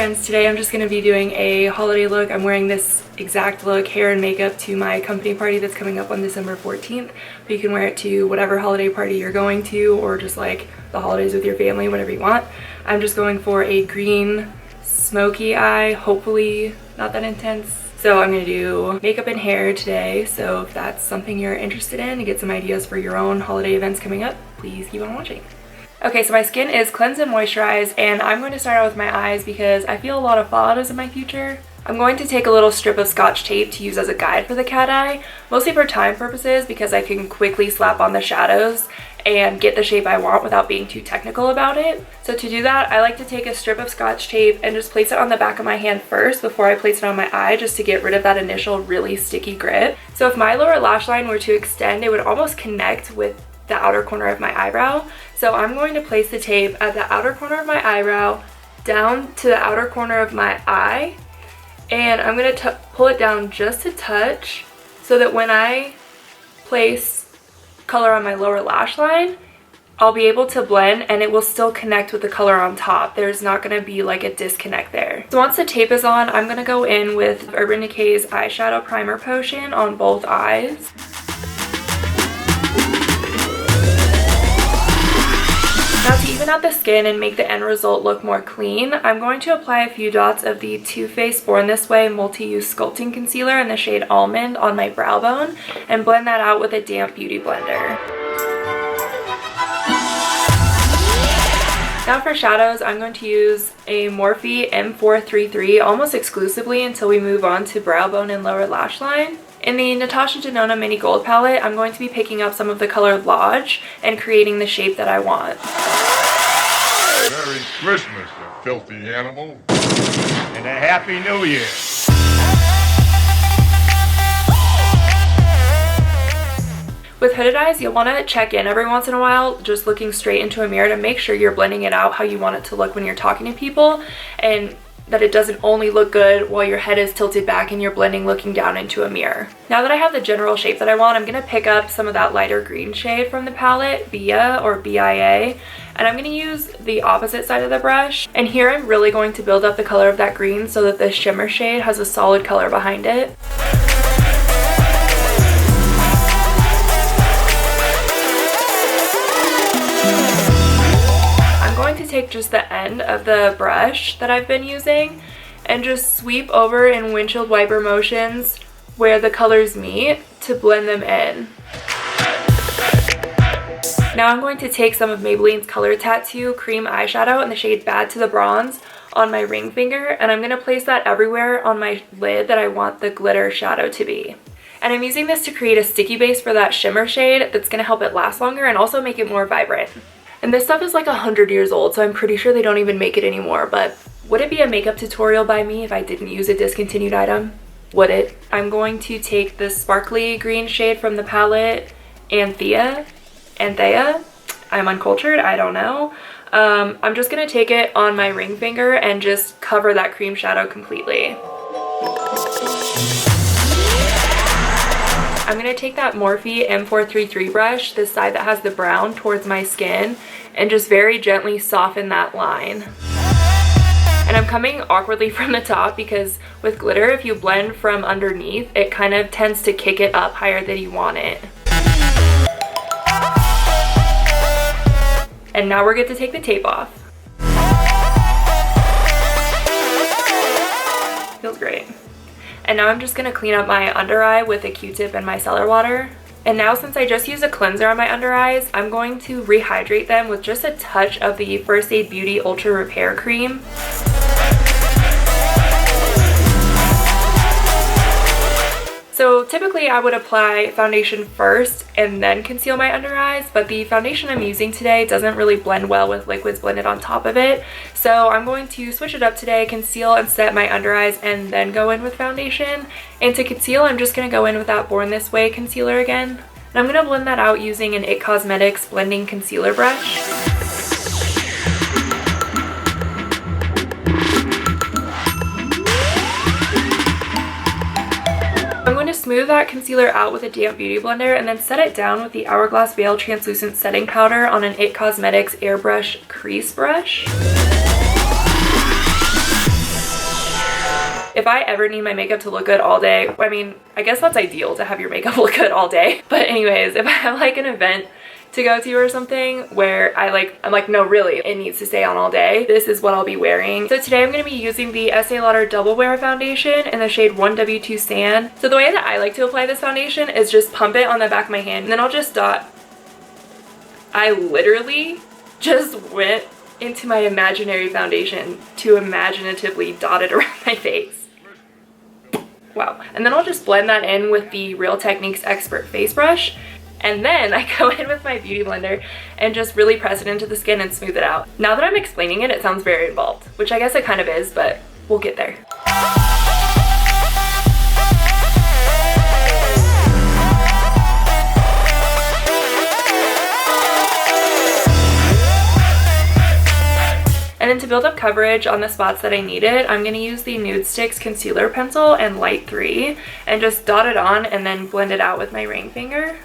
friends, today I'm just going to be doing a holiday look. I'm wearing this exact look, hair and makeup, to my company party that's coming up on December 14th. But you can wear it to whatever holiday party you're going to, or just like the holidays with your family, whatever you want. I'm just going for a green smoky eye, hopefully not that intense. So I'm going to do makeup and hair today, so if that's something you're interested in and get some ideas for your own holiday events coming up, please keep on watching. Okay, so my skin is cleansed and moisturized, and I'm going to start out with my eyes because I feel a lot of fallouts in my future. I'm going to take a little strip of Scotch tape to use as a guide for the cat eye, mostly for time purposes because I can quickly slap on the shadows and get the shape I want without being too technical about it. So to do that, I like to take a strip of Scotch tape and just place it on the back of my hand first before I place it on my eye, just to get rid of that initial really sticky grip. So if my lower lash line were to extend, it would almost connect with the outer corner of my eyebrow. So I'm going to place the tape at the outer corner of my eyebrow, down to the outer corner of my eye, and I'm going to pull it down just a touch so that when I place color on my lower lash line, I'll be able to blend and it will still connect with the color on top. There's not going to be like a disconnect there. So once the tape is on, I'm going to go in with Urban Decay's eyeshadow primer potion on both eyes. Now, to even out the skin and make the end result look more clean, I'm going to apply a few dots of the Too Faced Born This Way Multi-Use Sculpting Concealer in the shade Almond on my brow bone and blend that out with a damp beauty blender. Now for shadows, I'm going to use a Morphe M433 almost exclusively until we move on to brow bone and lower lash line. In the Natasha Denona Mini Gold palette, I'm going to be picking up some of the color Lodge and creating the shape that I want. Merry Christmas, you filthy animal. And a Happy New Year. With hooded eyes, you'll want to check in every once in a while, just looking straight into a mirror to make sure you're blending it out how you want it to look when you're talking to people, and that it doesn't only look good while your head is tilted back and you're blending looking down into a mirror. Now that I have the general shape that I want, I'm going to pick up some of that lighter green shade from the palette, Bia or BIA, and I'm going to use the opposite side of the brush. And here I'm really going to build up the color of that green so that the shimmer shade has a solid color behind it. To take just the end of the brush that I've been using and just sweep over in windshield wiper motions where the colors meet to blend them in. Now I'm going to take some of Maybelline's Color Tattoo cream eyeshadow in the shade Bad to the Bronze on my ring finger, and I'm going to place that everywhere on my lid that I want the glitter shadow to be. And I'm using this to create a sticky base for that shimmer shade that's going to help it last longer and also make it more vibrant. And this stuff is like 100 years old, so I'm pretty sure they don't even make it anymore, but would it be a makeup tutorial by me if I didn't use a discontinued item? Would it? I'm going to take this sparkly green shade from the palette, Anthea. I'm uncultured, I don't know. I'm just going to take it on my ring finger and just cover that cream shadow completely. I'm going to take that Morphe M433 brush, this side that has the brown, towards my skin and just very gently soften that line. And I'm coming awkwardly from the top because with glitter, if you blend from underneath, it kind of tends to kick it up higher than you want it. And now we're good to take the tape off. Feels great. And now I'm just going to clean up my under eye with a Q-tip and micellar water. And now, since I just used a cleanser on my under eyes, I'm going to rehydrate them with just a touch of the First Aid Beauty Ultra Repair Cream. So typically I would apply foundation first and then conceal my under eyes, but the foundation I'm using today doesn't really blend well with liquids blended on top of it. So I'm going to switch it up today, conceal and set my under eyes, and then go in with foundation. And to conceal, I'm just going to go in with that Born This Way concealer again. And I'm going to blend that out using an IT Cosmetics blending concealer brush. I'm going to smooth that concealer out with a damp beauty blender and then set it down with the Hourglass Veil Translucent Setting Powder on an IT Cosmetics Airbrush Crease Brush. if I ever need my makeup to look good all day, I mean, I guess that's ideal to have your makeup look good all day. But anyways, if I have like an event to go to or something where I'm like, no, really, it needs to stay on all day, this is what I'll be wearing. So today I'm going to be using the Estee Lauder Double Wear Foundation in the shade 1W2 Sand. So the way that I like to apply this foundation is just pump it on the back of my hand, and then I'll just dot. I literally just went into my imaginary foundation to imaginatively dot it around my face. Wow. And then I'll just blend that in with the Real Techniques Expert Face Brush. And then I go in with my beauty blender and just really press it into the skin and smooth it out. Now that I'm explaining it, it sounds very involved, which I guess it kind of is, but we'll get there. And then to build up coverage on the spots that I need it, I'm going to use the Nude Sticks Concealer Pencil and Light 3 and just dot it on and then blend it out with my ring finger.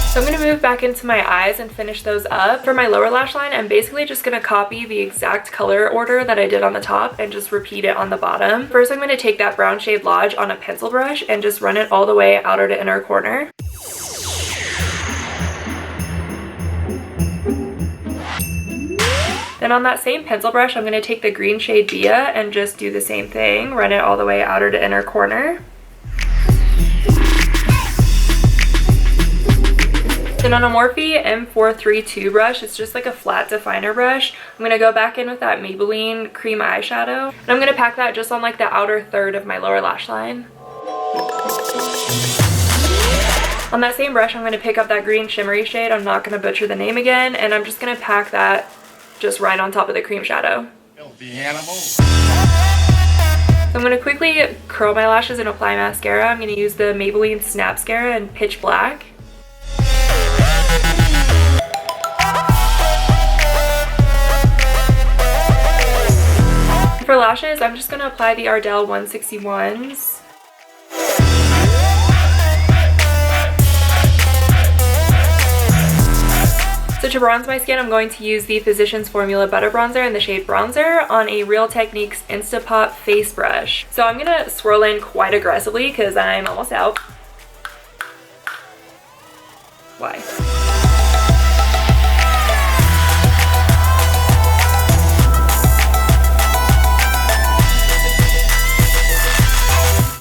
So I'm going to move back into my eyes and finish those up. For my lower lash line, I'm basically just going to copy the exact color order that I did on the top and just repeat it on the bottom. First, I'm going to take that brown shade Lodge on a pencil brush and just run it all the way outer to inner corner. Then on that same pencil brush, I'm going to take the green shade Bia and just do the same thing, run it all the way outer to inner corner. Then on a Morphe M432 brush, it's just like a flat definer brush, I'm going to go back in with that Maybelline cream eyeshadow. And I'm going to pack that just on like the outer third of my lower lash line. On that same brush, I'm going to pick up that green shimmery shade. I'm not going to butcher the name again. And I'm just going to pack that just right on top of the cream shadow. Filthy animal. So I'm going to quickly curl my lashes and apply mascara. I'm going to use the Maybelline Snap Mascara in Pitch Black. For lashes, I'm just going to apply the Ardell 161s. So to bronze my skin, I'm going to use the Physicians Formula Butter Bronzer in the shade Bronzer on a Real Techniques Instapot face brush. So I'm going to swirl in quite aggressively because I'm almost out. Why?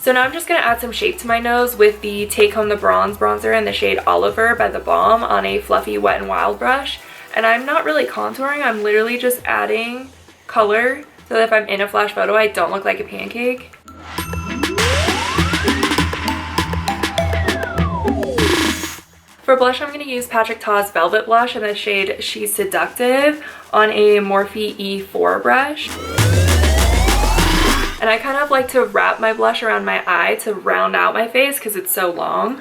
So now I'm just going to add some shape to my nose with the Take Home the Bronze bronzer in the shade Oliver by The Balm on a fluffy Wet n Wild brush. And I'm not really contouring, I'm literally just adding color so that if I'm in a flash photo, I don't look like a pancake. For blush, I'm going to use Patrick Ta's Velvet Blush in the shade She's Seductive on a Morphe E4 brush. And I kind of like to wrap my blush around my eye to round out my face because it's so long.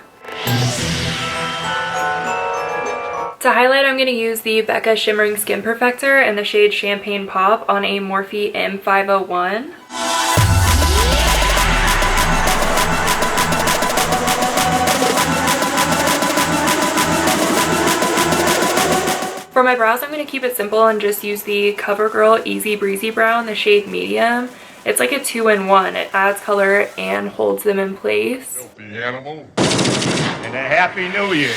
To highlight, I'm going to use the Becca Shimmering Skin Perfector in the shade Champagne Pop on a Morphe M501. For my brows, I'm going to keep it simple and just use the CoverGirl Easy Breezy Brow in the shade Medium. It's like a 2-in-1. It adds color and holds them in place. Filthy animal. And a Happy New Year.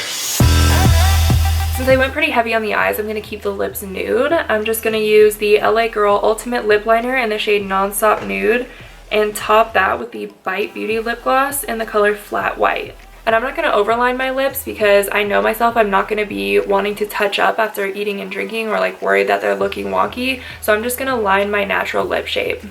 Since I went pretty heavy on the eyes, I'm going to keep the lips nude. I'm just going to use the LA Girl Ultimate Lip Liner in the shade Nonstop Nude and top that with the Bite Beauty Lip Gloss in the color Flat White. And I'm not going to overline my lips because I know myself, I'm not going to be wanting to touch up after eating and drinking or like worried that they're looking wonky. So I'm just going to line my natural lip shape.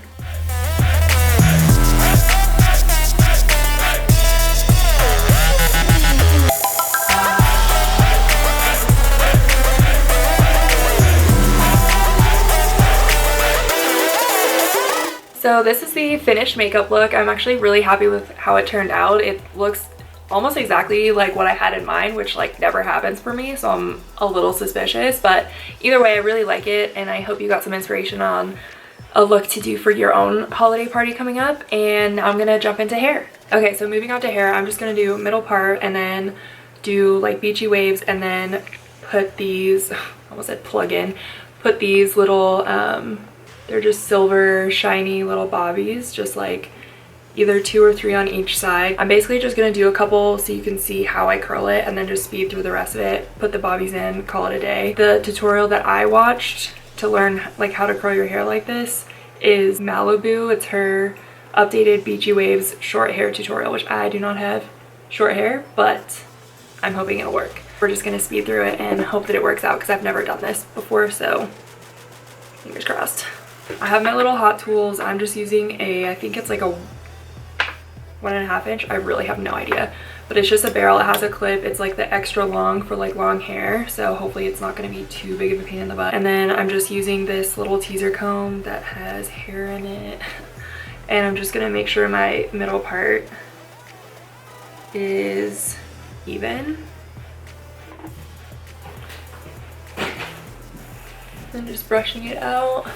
So this is the finished makeup look. I'm actually really happy with how it turned out. It looks almost exactly like what I had in mind, which like never happens for me, so I'm a little suspicious. But either way, I really like it, and I hope you got some inspiration on a look to do for your own holiday party coming up. And now I'm gonna jump into hair. Okay, so moving on to hair, I'm just gonna do middle part and then do like beachy waves, and then put these, I almost said plug in, put these little, they're just silver shiny little bobbies, just like either 2 or 3 on each side. I'm basically just gonna do a couple so you can see how I curl it, and then just speed through the rest of it, put the bobbies in, call it a day. The tutorial that I watched to learn like how to curl your hair like this is Malibu. It's her updated beachy waves short hair tutorial, which I do not have short hair, but I'm hoping it'll work. We're just gonna speed through it and hope that it works out, because I've never done this before, so fingers crossed. I have my little hot tools. I'm just using I think it's like a 1.5 inch. I really have no idea, but it's just a barrel. It has a clip. It's like the extra long for like long hair, so hopefully it's not going to be too big of a pain in the butt. And then I'm just using this little teaser comb that has hair in it, and I'm just going to make sure my middle part is even. And just brushing it out.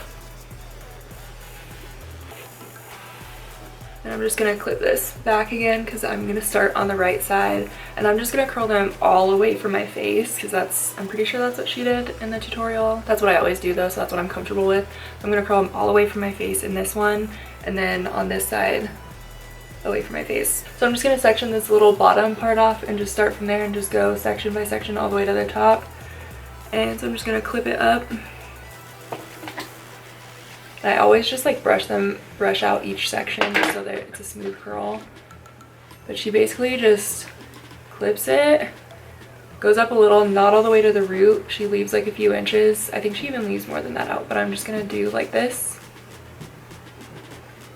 And I'm just gonna clip this back again, because I'm gonna start on the right side, and I'm just gonna curl them all away from my face, because I'm pretty sure that's what she did in the tutorial. That's what I always do though, so that's what I'm comfortable with. I'm gonna curl them all away from my face in this one, and then on this side away from my face. So I'm just gonna section this little bottom part off and just start from there and just go section by section all the way to the top. And so I'm just gonna clip it up. I always just like brush out each section just so that it's a smooth curl. But she basically just clips it, goes up a little, not all the way to the root. She leaves like a few inches. I think she even leaves more than that out, but I'm just gonna do like this.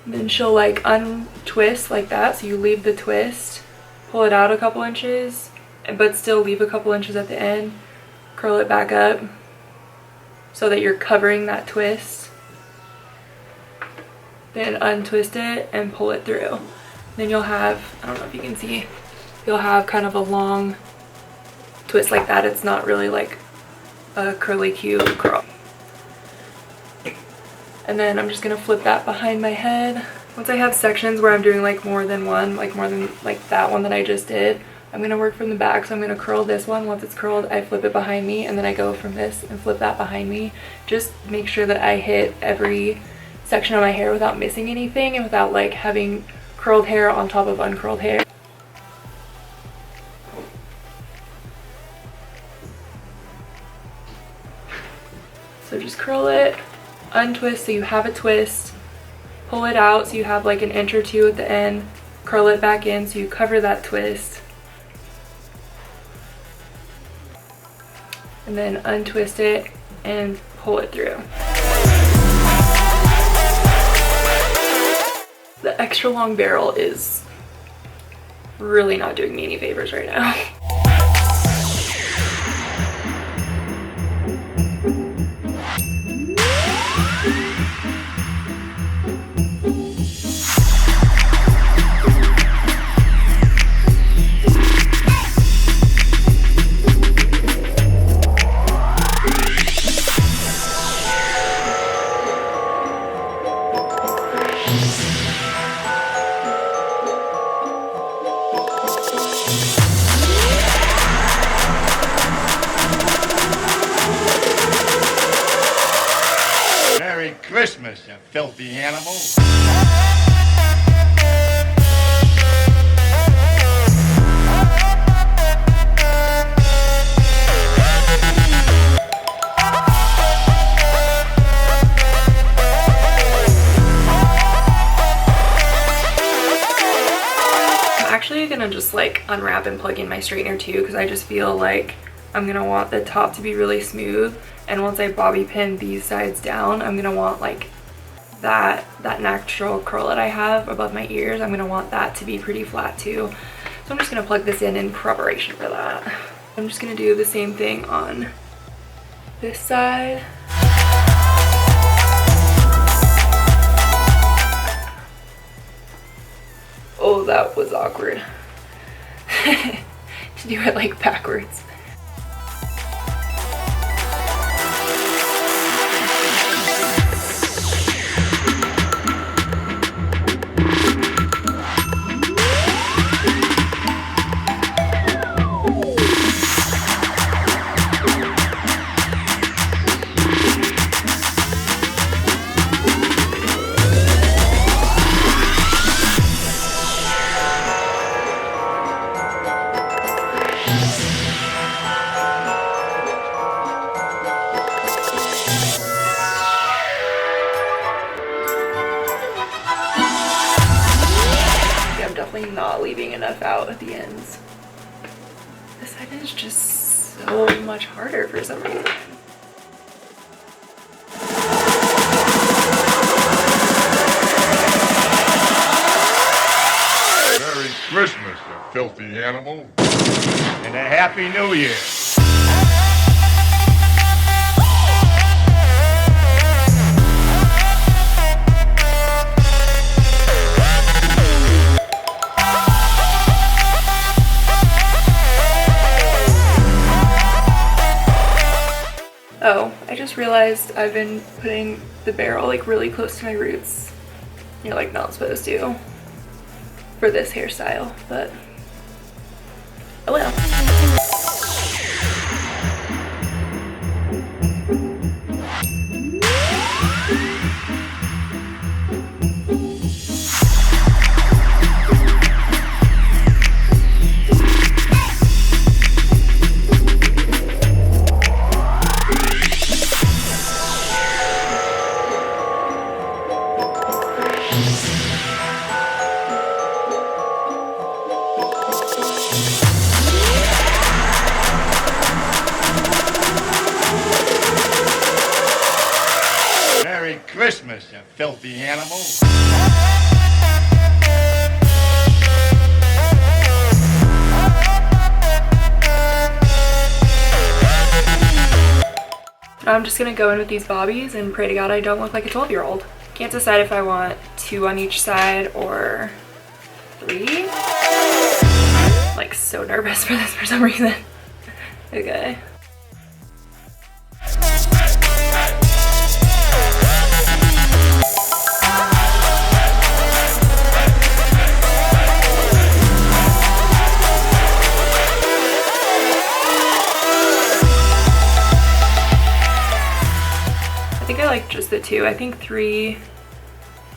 And then she'll like untwist like that. So you leave the twist, pull it out a couple inches, but still leave a couple inches at the end, curl it back up so that you're covering that twist. Then untwist it and pull it through. Then you'll have, I don't know if you can see, you'll have kind of a long twist like that. It's not really like a curly Q curl. And then I'm just gonna flip that behind my head. Once I have sections where I'm doing like more than one, like more than like that one that I just did, I'm gonna work from the back. So I'm gonna curl this one. Once it's curled, I flip it behind me, and then I go from this and flip that behind me. Just make sure that I hit every section of my hair without missing anything and without like having curled hair on top of uncurled hair. So just curl it, untwist so you have a twist, pull it out so you have like an inch or two at the end, curl it back in so you cover that twist, and then untwist it and pull it through. The extra long barrel is really not doing me any favors right now. Christmas, you filthy animal. I'm actually gonna just like unwrap and plug in my straightener too, because I just feel like I'm gonna want the top to be really smooth, and once I bobby pin these sides down, I'm gonna want like that natural curl that I have above my ears, I'm gonna want that to be pretty flat too. So I'm just gonna plug this in preparation for that. I'm just gonna do the same thing on this side. Oh, that was awkward. To do it like backwards. definitely not leaving enough out at the ends. This side is just so much harder for some reason. Merry Christmas, you filthy animal. And a Happy New Year. Oh, I just realized I've been putting the barrel like really close to my roots. You're like not supposed to for this hairstyle, but oh well. Merry Christmas, you filthy animal. I'm just gonna go in with these bobbies and pray to God I don't look like a 12-year-old. Can't decide if I want 2 on each side or 3. Like so nervous for this for some reason. Okay. I think I like just the 2. I think 3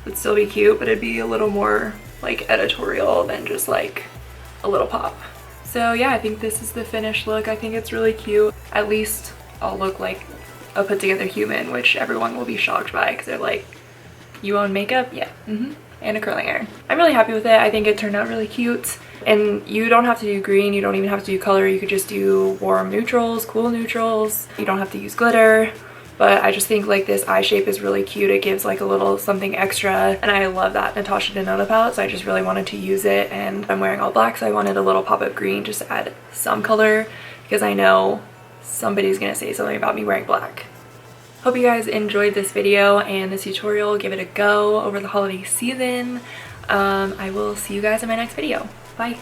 would still be cute, but it'd be a little more like editorial than just like a little pop. So yeah, I think this is the finished look. I think it's really cute. At least I'll look like a put together human, which everyone will be shocked by because they're like, you own makeup? Yeah. And a curling iron. I'm really happy with it. I think it turned out really cute. And you don't have to do green, you don't even have to do color. You could just do warm neutrals, cool neutrals. You don't have to use glitter. But I just think like this eye shape is really cute. It gives like a little something extra. And I love that Natasha Denona palette, so I just really wanted to use it. And I'm wearing all black, so I wanted a little pop of green just to add some color because I know somebody's gonna say something about me wearing black. Hope you guys enjoyed this video and this tutorial. Give it a go over the holiday season. I will see you guys in my next video. Bye.